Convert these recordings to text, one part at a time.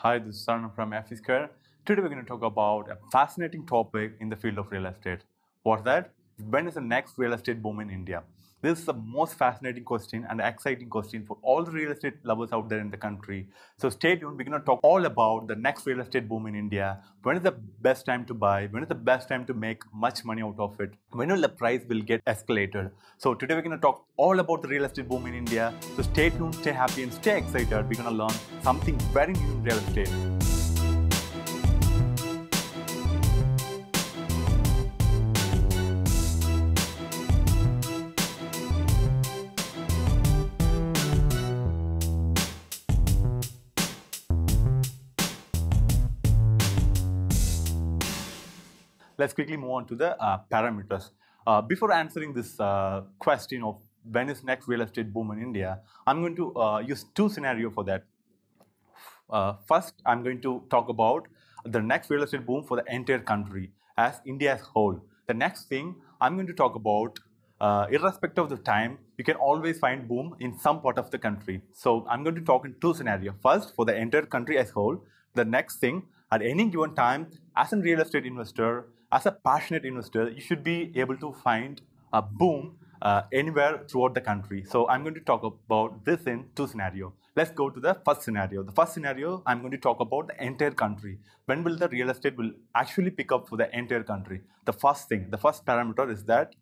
Hi, this is Sarna from FESquare. Today we're going to talk about a fascinating topic in the field of real estate. What's that? When is the next real estate boom in India? This is the most fascinating question and exciting question for all the real estate lovers out there in the country. So stay tuned. We're going to talk all about the next real estate boom in India. When is the best time to buy? When is the best time to make much money out of it? When will the price will get escalated? So today we're going to talk all about the real estate boom in India. So stay tuned, stay happy, and stay excited. We're going to learn something very new in real estate. Let's quickly move on to the parameters. Before answering this question of when is next real estate boom in India, I'm going to use two scenarios for that. First, I'm going to talk about the next real estate boom for the entire country as India as whole. The next thing I'm going to talk about, irrespective of the time, you can always find boom in some part of the country. So I'm going to talk in two scenarios. First, for the entire country as whole. The next thing, at any given time, as a real estate investor, as a passionate investor, you should be able to find a boom anywhere throughout the country. So I'm going to talk about this in two scenarios. Let's go to the first scenario. The first scenario, I'm going to talk about the entire country. When will the real estate will actually pick up for the entire country? The first thing, the first parameter is that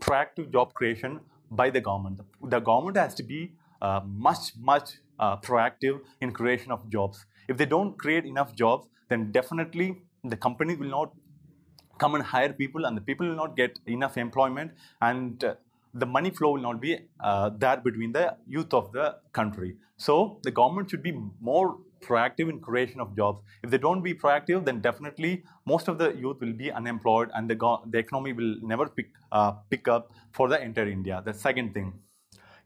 proactive job creation by the government. The government has to be much proactive in creation of jobs. If they don't create enough jobs, then definitely the company will not come and hire people, and the people will not get enough employment, and the money flow will not be there between the youth of the country. So the government should be more proactive in creation of jobs. If they don't be proactive, then definitely most of the youth will be unemployed, and the economy will never pick up for the entire India. The second thing,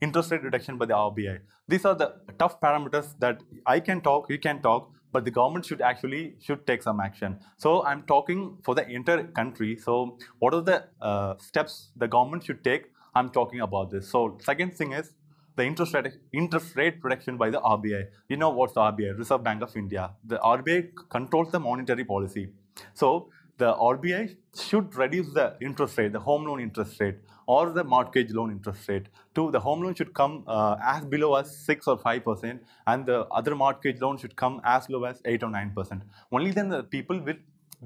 interest rate reduction by the RBI. These are the tough parameters that I can talk, you can talk, but the government should take some action. So I'm talking for the entire country. So what are the steps the government should take? I'm talking about this. So second thing is the interest rate reduction by the RBI. You know what's the RBI? Reserve Bank of India. The RBI controls the monetary policy. So the RBI should reduce the interest rate, the home loan interest rate, or the mortgage loan interest rate. To the home loan should come as below as 6 or 5%, and the other mortgage loan should come as low as 8 or 9%. Only then the people will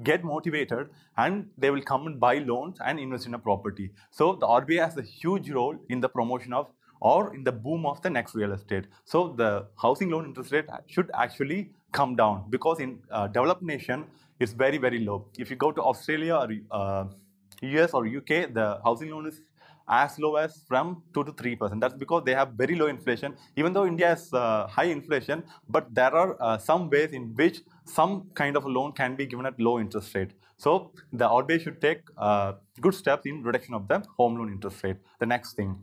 get motivated and they will come and buy loans and invest in a property. So the RBI has a huge role in the promotion of or in the boom of the next real estate. So the housing loan interest rate should actually come down, because in developed nation it's very low. If you go to Australia or US or UK, the housing loan is as low as from 2 to 3%. That's because they have very low inflation. Even though India has high inflation, but there are some ways in which some kind of a loan can be given at low interest rate. So the RBI should take good steps in reduction of the home loan interest rate. The next thing,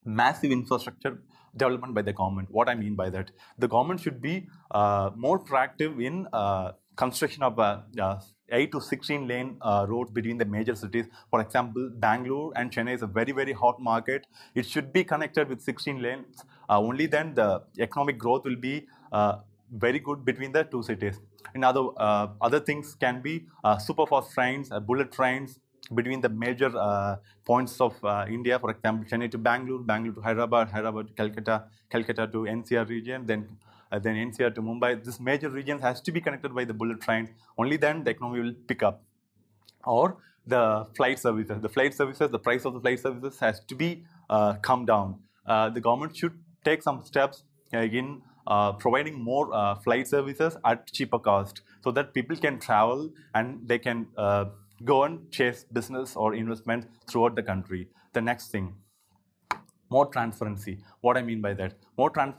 massive infrastructure development by the government. What I mean by that, the government should be more proactive in construction of 8 to 16 lane roads between the major cities. For example, Bengaluru and Chennai is a very hot market. It should be connected with 16 lanes. Only then the economic growth will be very good between the two cities. And other things can be super fast trains, bullet trains between the major points of India. For example, Chennai to Bangalore, Bangalore to Hyderabad, Hyderabad to Calcutta, Calcutta to NCR region, then NCR to Mumbai. This major region has to be connected by the bullet trains. Only then the economy will pick up. Or the flight services. The price of the flight services has to be come down. The government should take some steps in providing more flight services at cheaper cost, so that people can travel and they can go and chase business or investment throughout the country. The next thing, more transparency. What I mean by that,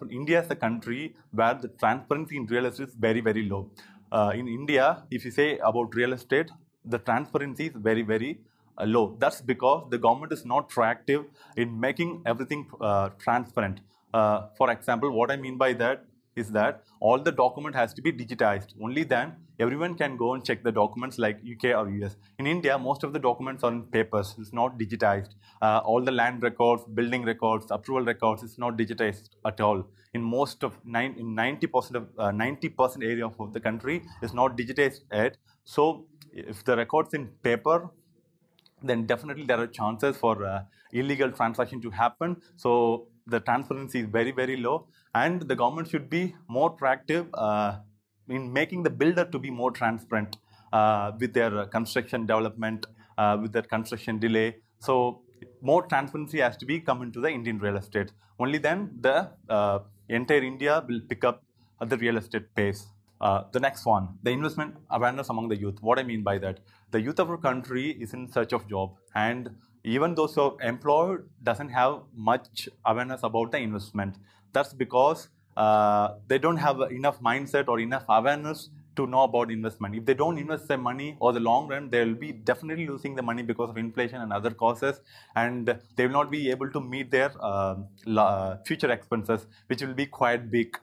India is a country where the transparency in real estate is very low. In India, if you say about real estate, the transparency is very low. That's because the government is not proactive in making everything transparent. For example, what I mean by that is that all the document has to be digitized. Only then everyone can go and check the documents like UK or US. In India, most of the documents are in papers. It's not digitized. All the land records, building records, approval records, it's not digitized at all. In most of 90% of 90% area of the country is not digitized yet. So if the records in paper, then definitely there are chances for illegal transaction to happen. So the transparency is very, very low, and the government should be more proactive in making the builder to be more transparent with their construction development, with their construction delay. So more transparency has to be come into the Indian real estate. Only then the entire India will pick up at the real estate pace. The next one, the investment awareness among the youth. What I mean by that, the youth of our country is in search of job, and even those who are employed doesn't have much awareness about the investment. That's because they don't have enough mindset or enough awareness to know about investment. If they don't invest their money or the long run, they will be definitely losing the money because of inflation and other causes, and they will not be able to meet their future expenses, which will be quite big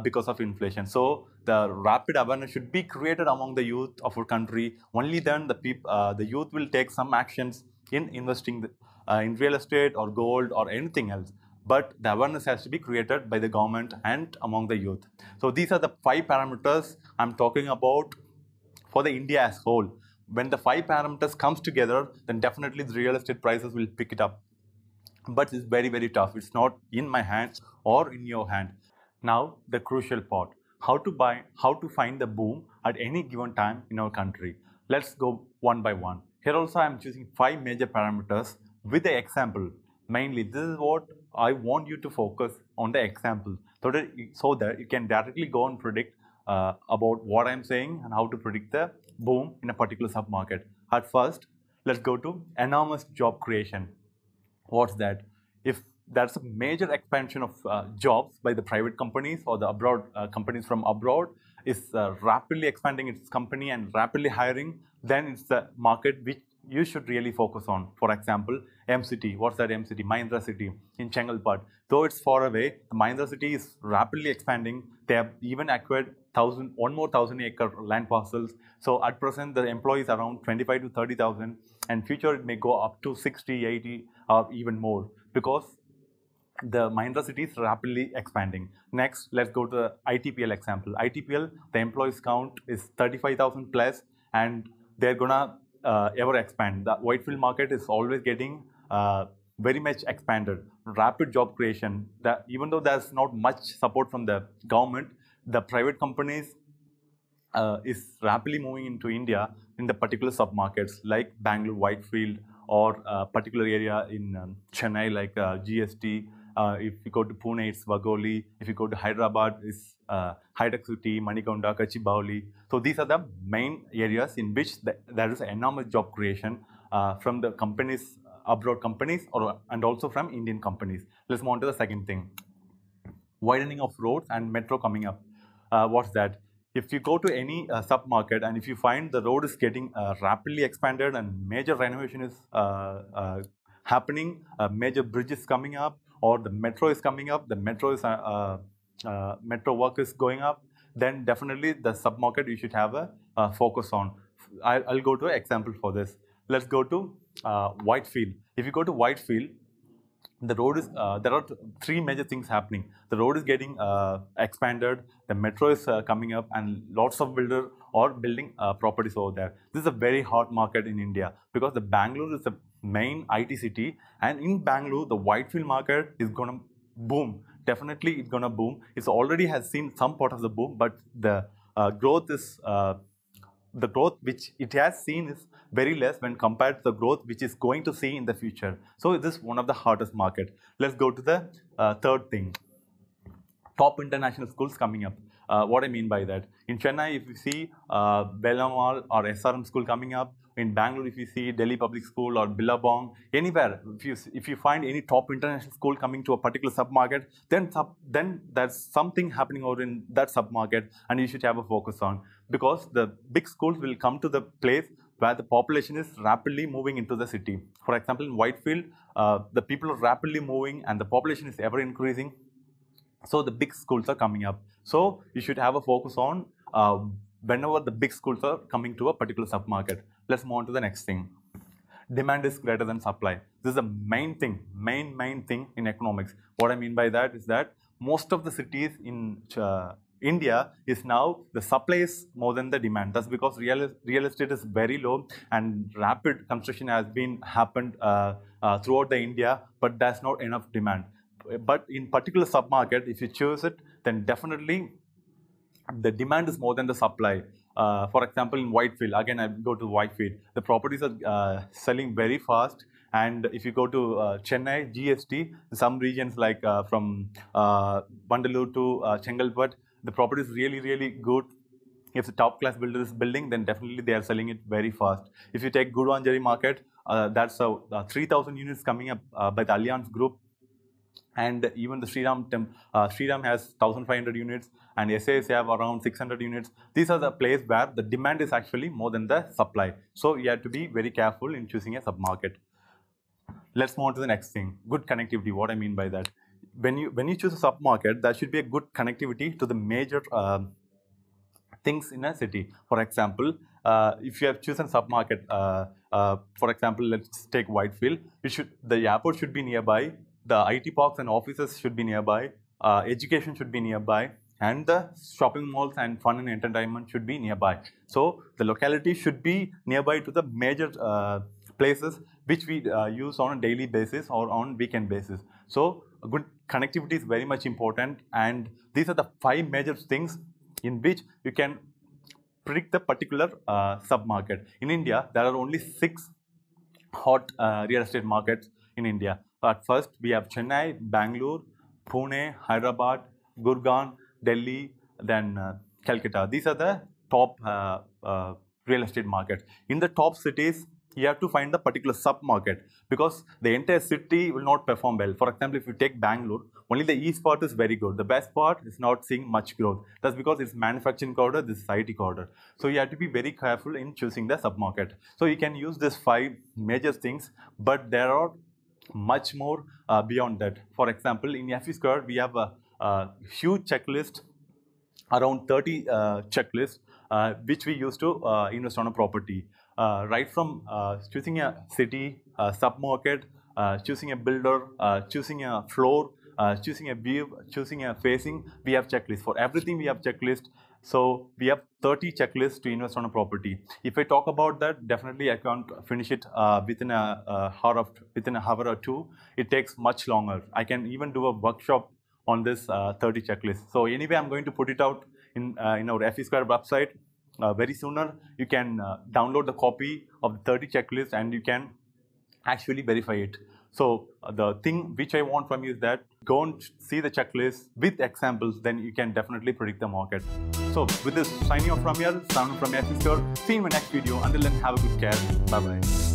because of inflation. So the rapid awareness should be created among the youth of our country. Only then the youth will take some actions in investing in real estate or gold or anything else. But the awareness has to be created by the government and among the youth. So these are the 5 parameters I'm talking about for the India as whole. When the 5 parameters comes together, then definitely the real estate prices will pick it up. But it's very, very tough. It's not in my hand or in your hand. Now, the crucial part, how to find the boom at any given time in our country. Let's go one by one. Here also I am choosing 5 major parameters with the example. Mainly, this is what I want you to focus on, the example, so that you can directly go and predict about what I'm saying and how to predict the boom in a particular submarket. At first, let's go to enormous job creation. What's that? If that's a major expansion of jobs by the private companies or the abroad companies from abroad is rapidly expanding its company and rapidly hiring, then it's the market which you should really focus on. For example, M-City. What's that M-City? Mahindra City in Chengalpat. Though it's far away, the Mahindra City is rapidly expanding. They have even acquired one more 1,000-acre land parcels. So at present, the employees are around 25 to 30,000, and future it may go up to 60, 80, or even more, because the Mahindra City is rapidly expanding. Next, let's go to the ITPL example. ITPL, the employees count is 35,000 plus, and they're gonna ever expand. The Whitefield market is always getting very much expanded. Rapid job creation. Even though there's not much support from the government, the private companies is rapidly moving into India in the particular submarkets like Bengaluru, Whitefield, or a particular area in Chennai like GST. If you go to Pune, it's Vagoli. If you go to Hyderabad, it's High-Tech City, Manikonda, Kachibowli. So these are the main areas in which there is enormous job creation from the companies, abroad companies, and also from Indian companies. Let's move on to the second thing. Widening of roads and metro coming up. What's that? If you go to any submarket and if you find the road is getting rapidly expanded and major renovation is happening, major bridges coming up, or the metro is coming up, the metro is metro work is going up, then definitely the submarket you should have a focus on. I'll go to an example for this. Let's go to Whitefield. If you go to Whitefield, the road is there are 3 major things happening. The road is getting expanded, the metro is coming up, and lots of builders are building properties over there. This is a very hot market in India because the Bangalore is the main IT city, and in Bangalore the Whitefield market is gonna boom. Definitely it's gonna boom. It's already has seen some part of the boom, but the growth is the growth which it has seen is very less when compared to the growth which is going to see in the future. So this is one of the hottest market. Let's go to the third thing. Top international schools coming up. What I mean by that, in Chennai, if you see Bellamal or SRM school coming up, in Bangalore, if you see Delhi Public School or Billabong, anywhere, if you find any top international school coming to a particular submarket, then there's something happening over in that submarket, and you should have a focus on, because the big schools will come to the place where the population is rapidly moving into the city. For example, in Whitefield, the people are rapidly moving and the population is ever increasing. So the big schools are coming up. So you should have a focus on whenever the big schools are coming to a particular submarket. Let's move on to the next thing. Demand is greater than supply. This is the main thing, main thing in economics. What I mean by that is that most of the cities in India is now the supply is more than the demand. That's because real estate is very low and rapid construction has been happened throughout the India, but there's not enough demand. But in particular submarket, if you choose it, then definitely the demand is more than the supply. For example, in Whitefield, again I go to Whitefield, the properties are selling very fast. And if you go to Chennai, GST, some regions like from Bengaluru to Chengalpet, the property is really good. If the top class builder is building, then definitely they are selling it very fast. If you take Guruvanjari market, that's 3,000 units coming up by the Allianz Group. And even the Sriram has 1,500 units, and SAS have around 600 units. These are the places where the demand is actually more than the supply. So you have to be very careful in choosing a submarket. Let's move on to the next thing, good connectivity. What I mean by that, when you choose a submarket, there should be a good connectivity to the major things in a city. For example, if you have chosen submarket, for example, let's take Whitefield, the airport should be nearby, the IT parks and offices should be nearby, education should be nearby, and the shopping malls and fun and entertainment should be nearby. So the locality should be nearby to the major places which we use on a daily basis or on weekend basis. So a good connectivity is very much important, and these are the 5 major things in which you can predict the particular submarket. In India, there are only 6 hot real estate markets in India. At first, we have Chennai, Bengaluru, Pune, Hyderabad, Gurgaon, Delhi, then Calcutta. These are the top real estate markets. In the top cities, you have to find the particular sub-market, because the entire city will not perform well. For example, if you take Bengaluru, only the east part is very good. The west part is not seeing much growth. That's because it's manufacturing corridor, this is IT corridor. So you have to be very careful in choosing the sub-market. So you can use these 5 major things, but there are much more beyond that. For example, in FESquare, we have a huge checklist, around 30 checklists, which we use to invest on a property. Right from choosing a city, submarket, choosing a builder, choosing a floor, choosing a view, choosing a facing, we have checklists. For everything we have checklist. So we have 30 checklists to invest on a property. If I talk about that, definitely I can't finish it within a hour or 2. It takes much longer. I can even do a workshop on this 30 checklists. So anyway, I'm going to put it out in our FESquare website. Very sooner, you can download the copy of the 30 checklists and you can actually verify it. So the thing which I want from you is that go and see the checklist with examples, then you can definitely predict the market. So with this, signing off from here, Sam from FESquare. See you in my next video. Until then, have a good care. Bye-bye.